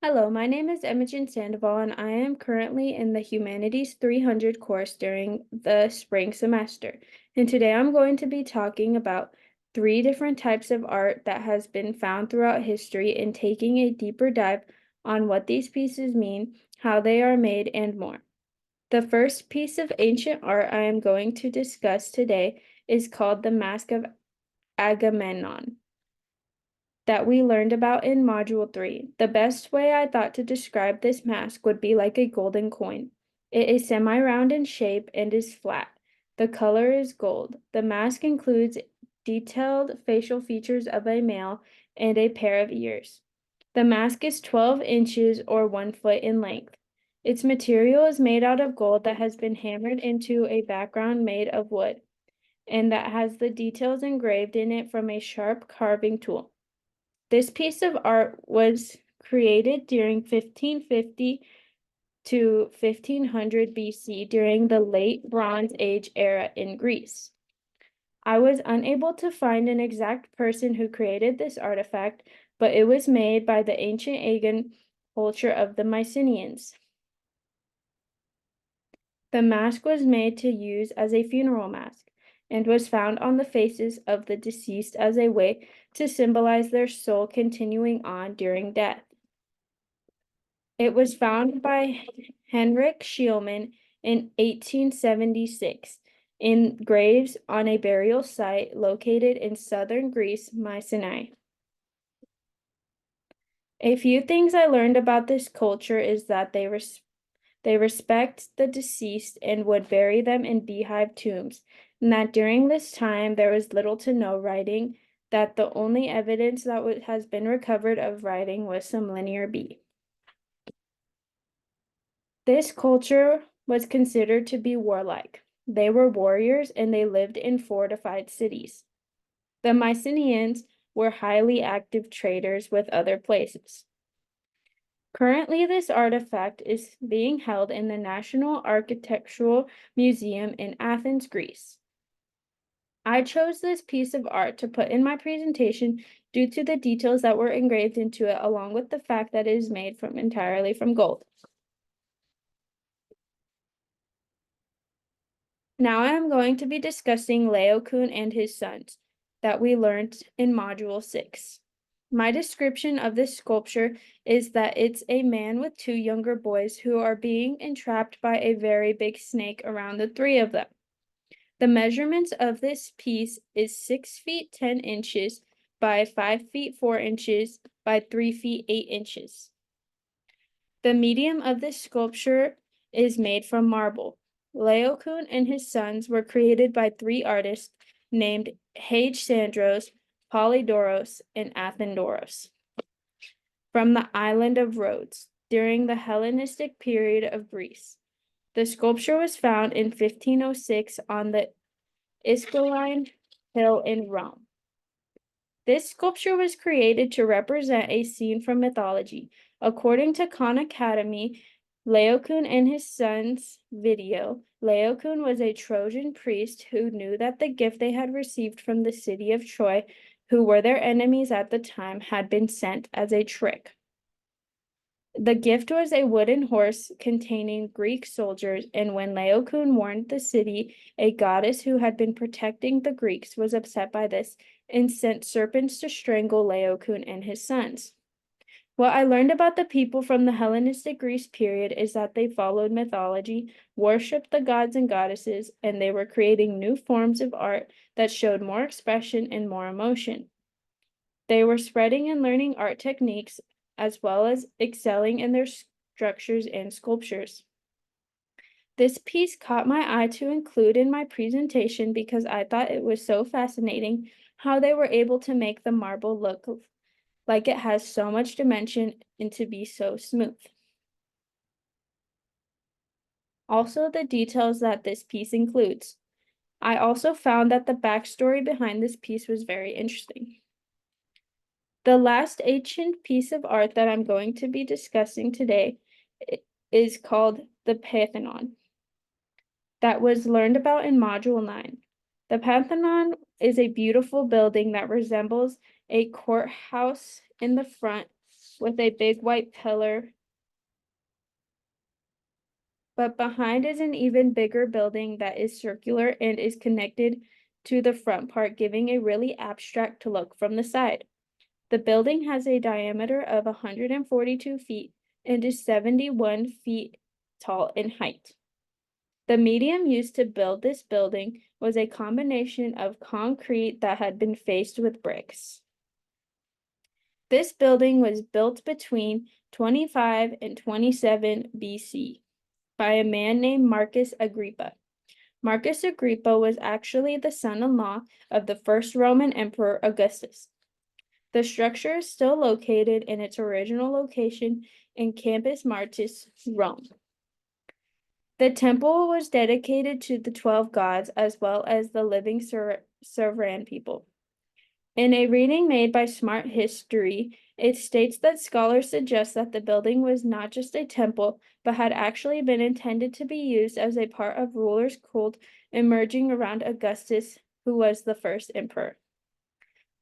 Hello, my name is Imogen Sandoval, and I am currently in the Humanities 300 course during the spring semester. And today I'm going to be talking about three different types of art that has been found throughout history and taking a deeper dive on what these pieces mean, how they are made, and more. The first piece of ancient art I am going to discuss today is called the Mask of Agamemnon that we learned about in Module 3. The best way I thought to describe this mask would be like a golden coin. It is semi-round in shape and is flat. The color is gold. The mask includes detailed facial features of a male and a pair of ears. The mask is 12 inches or 1 foot in length. Its material is made out of gold that has been hammered into a background made of wood, and that has the details engraved in it from a sharp carving tool. This piece of art was created during 1550 to 1500 BC during the Late Bronze Age era in Greece. I was unable to find an exact person who created this artifact, but it was made by the ancient Aegean culture of the Mycenaeans. The mask was made to use as a funeral mask and was found on the faces of the deceased as a way to symbolize their soul continuing on during death. It was found by Henrik Schielman in 1876 in graves on a burial site located in southern Greece, Mycenae. A few things I learned about this culture is that they respect the deceased and would bury them in beehive tombs, and that during this time there was little to no writing, that the only evidence that has been recovered of writing was some linear B. This culture was considered to be warlike. They were warriors and they lived in fortified cities. The Mycenaeans were highly active traders with other places. Currently, this artifact is being held in the National Architectural Museum in Athens, Greece. I chose this piece of art to put in my presentation due to the details that were engraved into it, along with the fact that it is made entirely from gold. Now I am going to be discussing Laocoon and his sons that we learned in Module 6. My description of this sculpture is that it's a man with two younger boys who are being entrapped by a very big snake around the three of them. The measurements of this piece is 6 feet 10 inches by 5 feet 4 inches by 3 feet 8 inches. The medium of this sculpture is made from marble. Laocoon and his sons were created by three artists named Hagesandros, Polydoros, and Athendoros from the island of Rhodes during the Hellenistic period of Greece. The sculpture was found in 1506 on the Esquiline Hill in Rome. This sculpture was created to represent a scene from mythology. According to Khan Academy, Laocoon and his sons video, Laocoon was a Trojan priest who knew that the gift they had received from the city of Troy, who were their enemies at the time, had been sent as a trick. The gift was a wooden horse containing Greek soldiers, and when Laocoon warned the city, a goddess who had been protecting the Greeks was upset by this and sent serpents to strangle Laocoon and his sons. What I learned about the people from the Hellenistic Greece period is that they followed mythology, worshipped the gods and goddesses, and they were creating new forms of art that showed more expression and more emotion. They were spreading and learning art techniques as well as excelling in their structures and sculptures. This piece caught my eye to include in my presentation because I thought it was so fascinating how they were able to make the marble look like it has so much dimension and to be so smooth. Also, the details that this piece includes. I also found that the backstory behind this piece was very interesting. The last ancient piece of art that I'm going to be discussing today is called the Parthenon, that was learned about in Module 9. The Parthenon is a beautiful building that resembles a courthouse in the front with a big white pillar, but behind is an even bigger building that is circular and is connected to the front part, giving a really abstract look from the side. The building has a diameter of 142 feet and is 71 feet tall in height. The medium used to build this building was a combination of concrete that had been faced with bricks. This building was built between 25 and 27 BC by a man named Marcus Agrippa. Marcus Agrippa was actually the son-in-law of the first Roman Emperor Augustus. The structure is still located in its original location in Campus Martis, Rome. The temple was dedicated to the 12 gods as well as the living sovereign people. In a reading made by Smart History, it states that scholars suggest that the building was not just a temple, but had actually been intended to be used as a part of rulers' cult emerging around Augustus, who was the first emperor.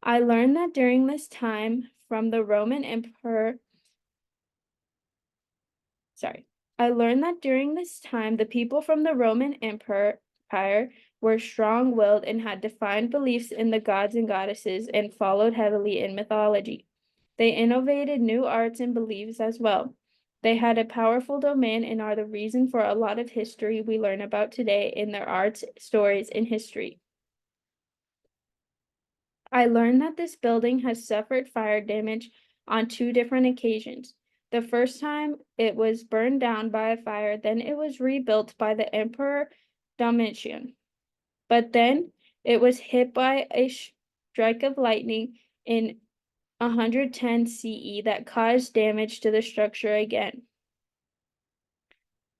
I learned that during this time from the Roman Emperor, I learned that during this time the people from the Roman Empire were strong-willed and had defined beliefs in the gods and goddesses and followed heavily in mythology. They innovated new arts and beliefs as well. They had a powerful domain and are the reason for a lot of history we learn about today in their arts, stories, and history. I learned that this building has suffered fire damage on 2 different occasions. The first time it was burned down by a fire, then it was rebuilt by the Emperor Domitian. But then it was hit by a strike of lightning in 110 CE that caused damage to the structure again.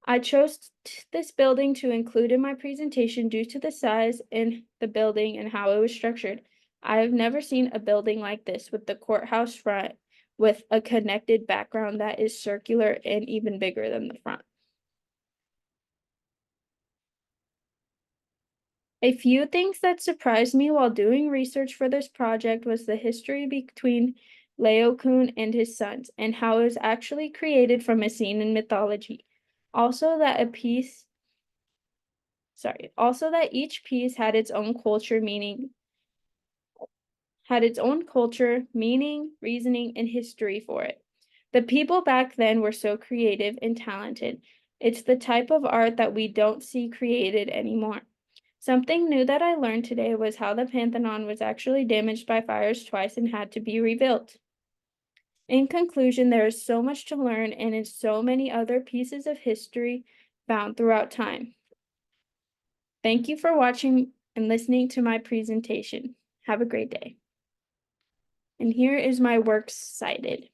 I chose this building to include in my presentation due to the size in the building and how it was structured. I have never seen a building like this with the courthouse front with a connected background that is circular and even bigger than the front. A few things that surprised me while doing research for this project was the history between Laocoon and his sons and how it was actually created from a scene in mythology. Also that each piece had its own culture, meaning, reasoning, and history for it. The people back then were so creative and talented. It's the type of art that we don't see created anymore. Something new that I learned today was how the Pantheon was actually damaged by fires twice and had to be rebuilt. In conclusion, there is so much to learn and in so many other pieces of history found throughout time. Thank you for watching and listening to my presentation. Have a great day. And here is my works cited.